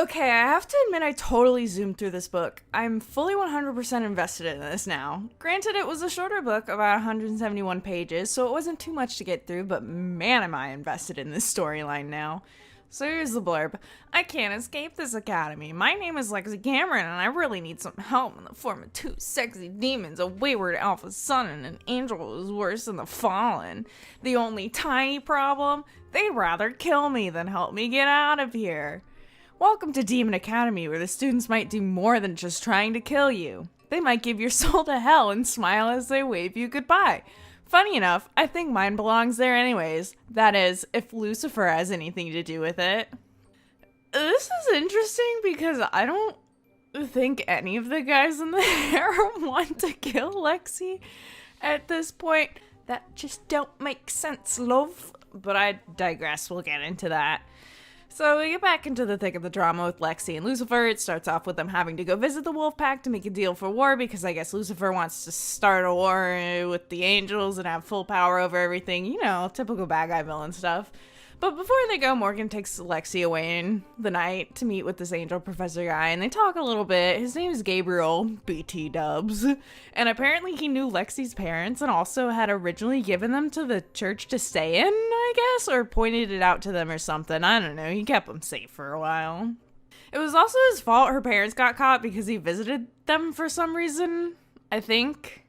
Okay, I have to admit I totally zoomed through this book. I'm fully 100% invested in this now. Granted, it was a shorter book, about 171 pages, so it wasn't too much to get through, but man am I invested in this storyline now. So here's the blurb. I can't escape this academy. My name is Lexi Cameron, and I really need some help in the form of two sexy demons, a wayward alpha son, and an angel who's worse than the fallen. The only tiny problem? They'd rather kill me than help me get out of here. Welcome to Demon Academy, where the students might do more than just trying to kill you. They might give your soul to hell and smile as they wave you goodbye. Funny enough, I think mine belongs there anyways. That is, if Lucifer has anything to do with it. This is interesting because I don't think any of the guys in there want to kill Lexi at this point. That just don't make sense, love. But I digress, we'll get into that. So we get back into the thick of the drama with Lexi and Lucifer. It starts off with them having to go visit the wolf pack to make a deal for war because I guess Lucifer wants to start a war with the angels and have full power over everything. You know, typical bad guy villain stuff. But before they go, Morgan takes Lexi away in the night to meet with this angel professor guy, and they talk a little bit. His name is Gabriel, BT dubs, and apparently he knew Lexi's parents and also had originally given them to the church to stay in, I guess, or pointed it out to them or something. I don't know, he kept them safe for a while. It was also his fault her parents got caught because he visited them for some reason, I think.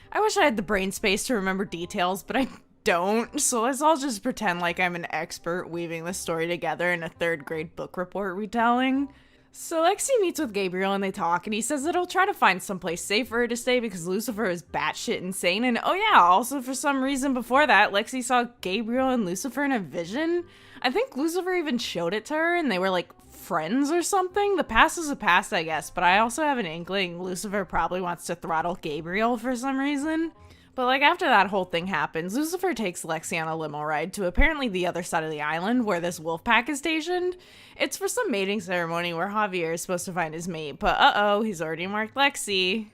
I wish I had the brain space to remember details, but I don't, so let's all just pretend like I'm an expert weaving this story together in a third grade book report retelling. So Lexi meets with Gabriel and they talk, and he says that he'll try to find someplace safe for her to stay because Lucifer is batshit insane. And oh yeah, also for some reason before that, Lexi saw Gabriel and Lucifer in a vision. I think Lucifer even showed it to her and they were like friends or something. The past is a past, I guess, but I also have an inkling Lucifer probably wants to throttle Gabriel for some reason. But like after that whole thing happens, Lucifer takes Lexi on a limo ride to apparently the other side of the island where this wolf pack is stationed. It's for some mating ceremony where Javier is supposed to find his mate, but uh-oh, he's already marked Lexi.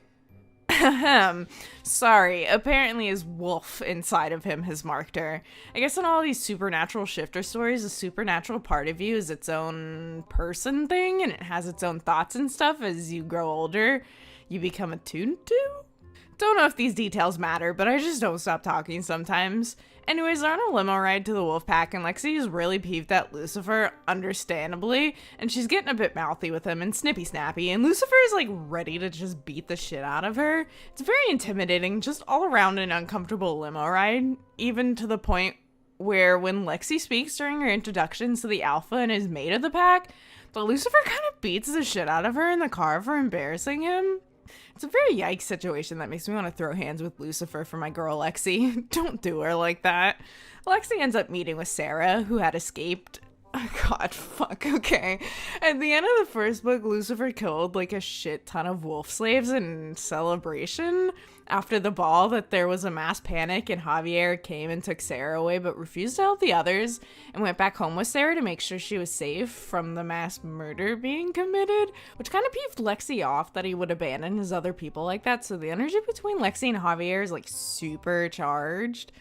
Ahem. Sorry, apparently his wolf inside of him has marked her. I guess in all these supernatural shifter stories, a supernatural part of you is its own person thing, and it has its own thoughts and stuff as you grow older. You become attuned to? Don't know if these details matter, but I just don't stop talking sometimes. Anyways, they're on a limo ride to the wolf pack, and Lexi is really peeved at Lucifer, understandably, and she's getting a bit mouthy with him and snippy snappy, and Lucifer is like ready to just beat the shit out of her. It's very intimidating, just all around an uncomfortable limo ride, even to the point where when Lexi speaks during her introduction to the alpha and his mate of the pack, the Lucifer kind of beats the shit out of her in the car for embarrassing him. It's a very yikes situation that makes me want to throw hands with Lucifer for my girl Lexi. Don't do her like that. Lexi ends up meeting with Sarah, who had escaped. Oh god, fuck, okay. At the end of the first book, Lucifer killed like a shit ton of wolf slaves in celebration. After the ball, that there was a mass panic and Javier came and took Sarah away but refused to help the others and went back home with Sarah to make sure she was safe from the mass murder being committed, which kind of peeved Lexi off that he would abandon his other people like that. So the energy between Lexi and Javier is like super charged.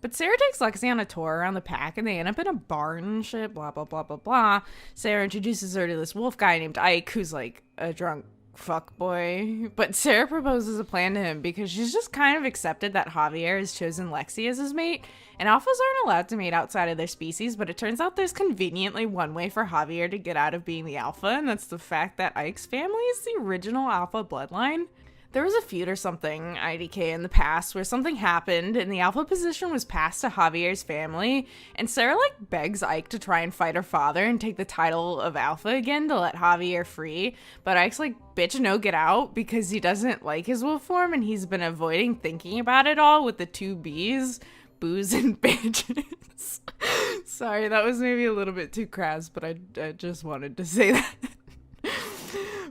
But Sarah takes Lexi on a tour around the pack and they end up in a barn and shit, blah, blah, blah, blah, blah. Sarah introduces her to this wolf guy named Ike, who's like a drunk fuck boy. But Sarah proposes a plan to him because she's just kind of accepted that Javier has chosen Lexi as his mate, and alphas aren't allowed to mate outside of their species, but it turns out there's conveniently one way for Javier to get out of being the alpha, and that's the fact that Ike's family is the original alpha bloodline. There was a feud or something, IDK, in the past where something happened and the alpha position was passed to Javier's family, and Sarah like begs Ike to try and fight her father and take the title of alpha again to let Javier free, but Ike's like, bitch, no, get out, because he doesn't like his wolf form and he's been avoiding thinking about it all with the two B's, booze and bitches. Sorry, that was maybe a little bit too crass, but I just wanted to say that.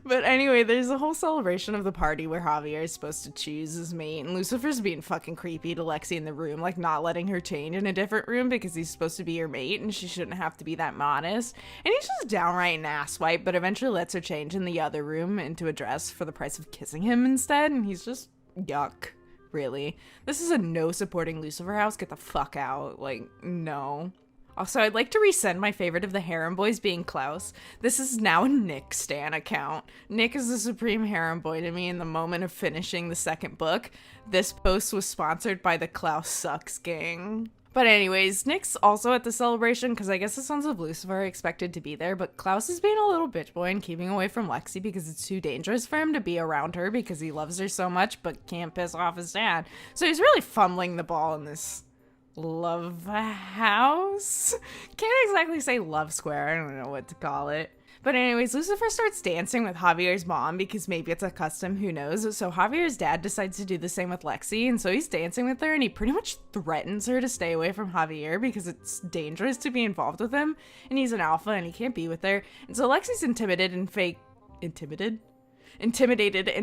But anyway, there's a whole celebration of the party where Javier is supposed to choose his mate, and Lucifer's being fucking creepy to Lexi in the room, like not letting her change in a different room because he's supposed to be her mate and she shouldn't have to be that modest. And he's just downright an asswipe, but eventually lets her change in the other room into a dress for the price of kissing him instead, and he's just yuck. Really. This is a no supporting Lucifer house. Get the fuck out. Like, no. Also, I'd like to resend my favorite of the harem boys being Klaus. This is now a Nick stan account. Nick is the supreme harem boy to me in the moment of finishing the second book. This post was sponsored by the Klaus Sucks gang. But anyways, Nick's also at the celebration because I guess the Sons of Lucifer are expected to be there, but Klaus is being a little bitch boy and keeping away from Lexi because it's too dangerous for him to be around her because he loves her so much but can't piss off his dad. So he's really fumbling the ball in this love house? Can't exactly say love square, I don't know what to call it. But anyways, Lucifer starts dancing with Javier's mom because maybe it's a custom, who knows. So Javier's dad decides to do the same with Lexi, and so he's dancing with her and he pretty much threatens her to stay away from Javier because it's dangerous to be involved with him, and he's an alpha and he can't be with her. And so Lexi's intimidated and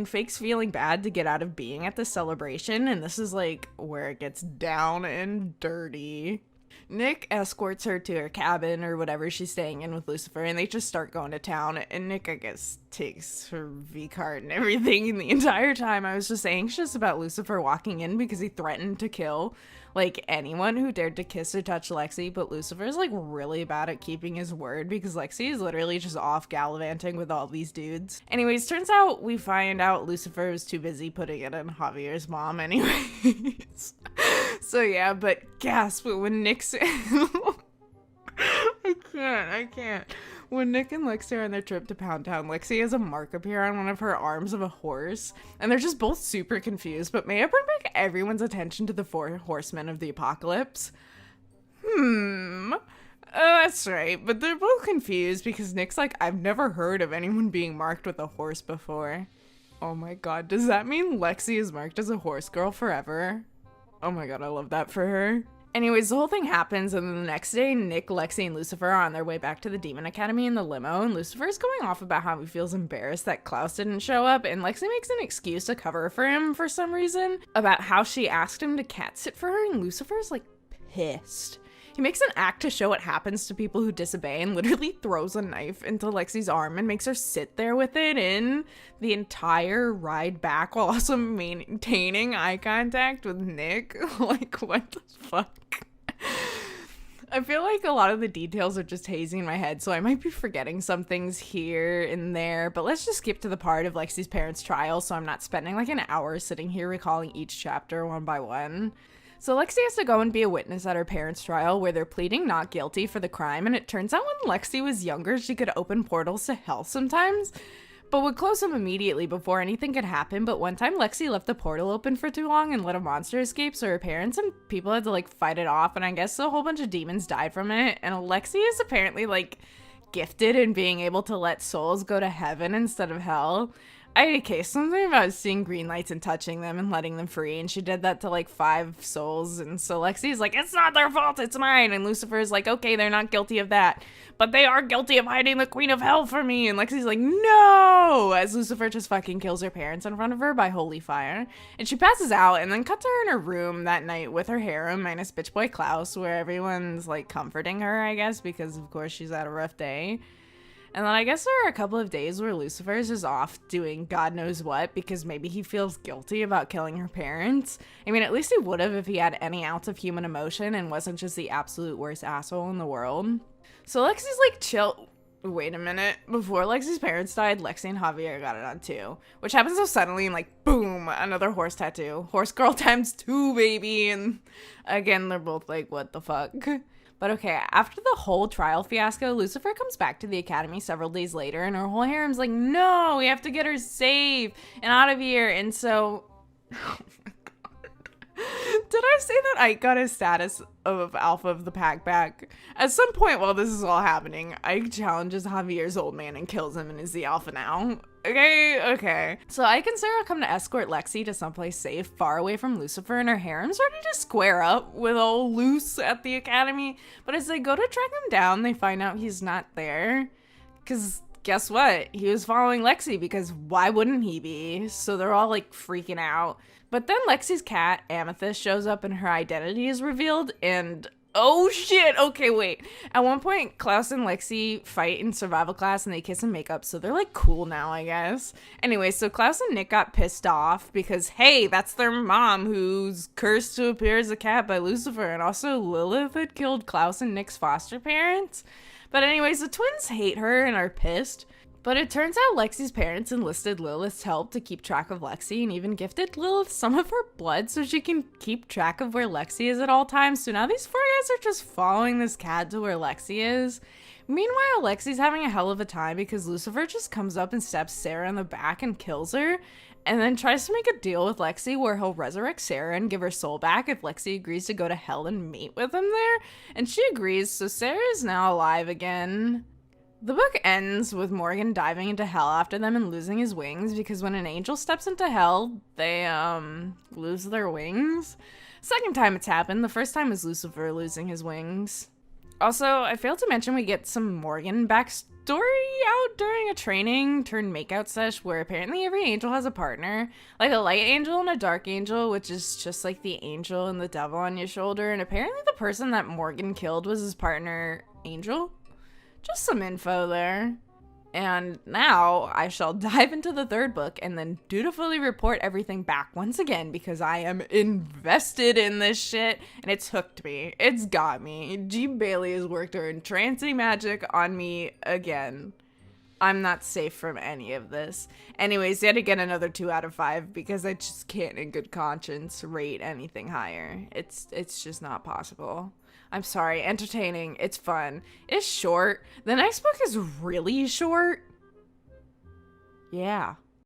fakes feeling bad to get out of being at the celebration, and this is like where it gets down and dirty. Nick escorts her to her cabin or whatever she's staying in with Lucifer, and they just start going to town, and Nick, I guess, takes her V-card and everything, and the entire time I was just anxious about Lucifer walking in because he threatened to kill, like, anyone who dared to kiss or touch Lexi, but Lucifer's, like, really bad at keeping his word because Lexi is literally just off gallivanting with all these dudes. Anyways, turns out we find out Lucifer was too busy putting it in Javier's mom anyways. So yeah, but gasp, when Nick's I can't. When Nick and Lexi are on their trip to Pound Town, Lexi has a mark appear on one of her arms of a horse, and they're just both super confused, but may I bring back everyone's attention to the 4 horsemen of the apocalypse? That's right, but they're both confused because Nick's like, I've never heard of anyone being marked with a horse before. Oh my god, does that mean Lexi is marked as a horse girl forever? Oh my god, I love that for her. Anyways, the whole thing happens, and then the next day, Nick, Lexi, and Lucifer are on their way back to the Demon Academy in the limo, and Lucifer's going off about how he feels embarrassed that Klaus didn't show up, and Lexi makes an excuse to cover for him for some reason about how she asked him to cat sit for her, and Lucifer's, like, pissed. He makes an act to show what happens to people who disobey and literally throws a knife into Lexi's arm and makes her sit there with it in the entire ride back while also maintaining eye contact with Nick. Like, what the fuck? I feel like a lot of the details are just hazy in my head, so I might be forgetting some things here and there, but let's just skip to the part of Lexi's parents' trial so I'm not spending like an hour sitting here recalling each chapter one by one. So Lexi has to go and be a witness at her parents' trial where they're pleading not guilty for the crime, and it turns out when Lexi was younger, she could open portals to hell sometimes, but would close them immediately before anything could happen. But one time Lexi left the portal open for too long and let a monster escape, so her parents and people had to like fight it off, and I guess a whole bunch of demons died from it, and Lexi is apparently like gifted in being able to let souls go to heaven instead of hell. Okay, something about seeing green lights and touching them and letting them free, and she did that to like 5 souls, and so Lexi's like, it's not their fault, it's mine, and Lucifer's like, okay, they're not guilty of that, but they are guilty of hiding the Queen of Hell from me, and Lexi's like, no, as Lucifer just fucking kills her parents in front of her by holy fire, and she passes out, and then cuts her in her room that night with her harem minus bitch boy Klaus, where everyone's like comforting her, I guess, because of course she's had a rough day. And then I guess there are a couple of days where Lucifer's is off doing God knows what because maybe he feels guilty about killing her parents. I mean, at least he would have if he had any ounce of human emotion and wasn't just the absolute worst asshole in the world. So Lexi's like, chill. Wait a minute. Before Lexi's parents died, Lexi and Javier got it on too. Which happens so suddenly and like, boom, another horse tattoo. Horse girl times 2, baby. And again, they're both like, what the fuck? But okay, after the whole trial fiasco, Lucifer comes back to the academy several days later, and her whole harem's like, no, we have to get her safe and out of here. And so, oh my god. Did I say that Ike got his status of Alpha of the Pack back? At some point while this is all happening, Ike challenges Javier's old man and kills him and is the Alpha now. Okay. So Ike and Sarah come to escort Lexi to someplace safe, far away from Lucifer, and her harem's ready to square up with old Luce at the academy. But as they go to track him down, they find out he's not there. Because guess what? He was following Lexi, because why wouldn't he be? So they're all like freaking out. But then Lexi's cat, Amethyst, shows up and her identity is revealed, and Oh shit! Okay, wait. At one point, Klaus and Lexi fight in survival class and they kiss and make up, so they're like cool now, I guess. Anyway, so Klaus and Nick got pissed off because, hey, that's their mom who's cursed to appear as a cat by Lucifer, and also Lilith had killed Klaus and Nick's foster parents. But, anyways, the twins hate her and are pissed. But it turns out Lexi's parents enlisted Lilith's help to keep track of Lexi and even gifted Lilith some of her blood so she can keep track of where Lexi is at all times. So now these four guys are just following this cat to where Lexi is. Meanwhile, Lexi's having a hell of a time because Lucifer just comes up and stabs Sarah in the back and kills her, and then tries to make a deal with Lexi where he'll resurrect Sarah and give her soul back if Lexi agrees to go to hell and mate with him there. And she agrees, so Sarah is now alive again. The book ends with Morgan diving into hell after them and losing his wings because when an angel steps into hell, they, lose their wings. Second time it's happened. The first time is Lucifer losing his wings. Also, I failed to mention we get some Morgan backstory out during a training turned makeout sesh where apparently every angel has a partner. Like a light angel and a dark angel, which is just like the angel and the devil on your shoulder. And apparently the person that Morgan killed was his partner, Angel. Just some info there. And now I shall dive into the third book and then dutifully report everything back once again because I am invested in this shit and it's hooked me. It's got me. G. Bailey has worked her entrancing magic on me again. I'm not safe from any of this. Anyways, yet again another 2 out of 5 because I just can't in good conscience rate anything higher. It's just not possible. I'm sorry, entertaining, it's fun. It's short. The next book is really short. Yeah.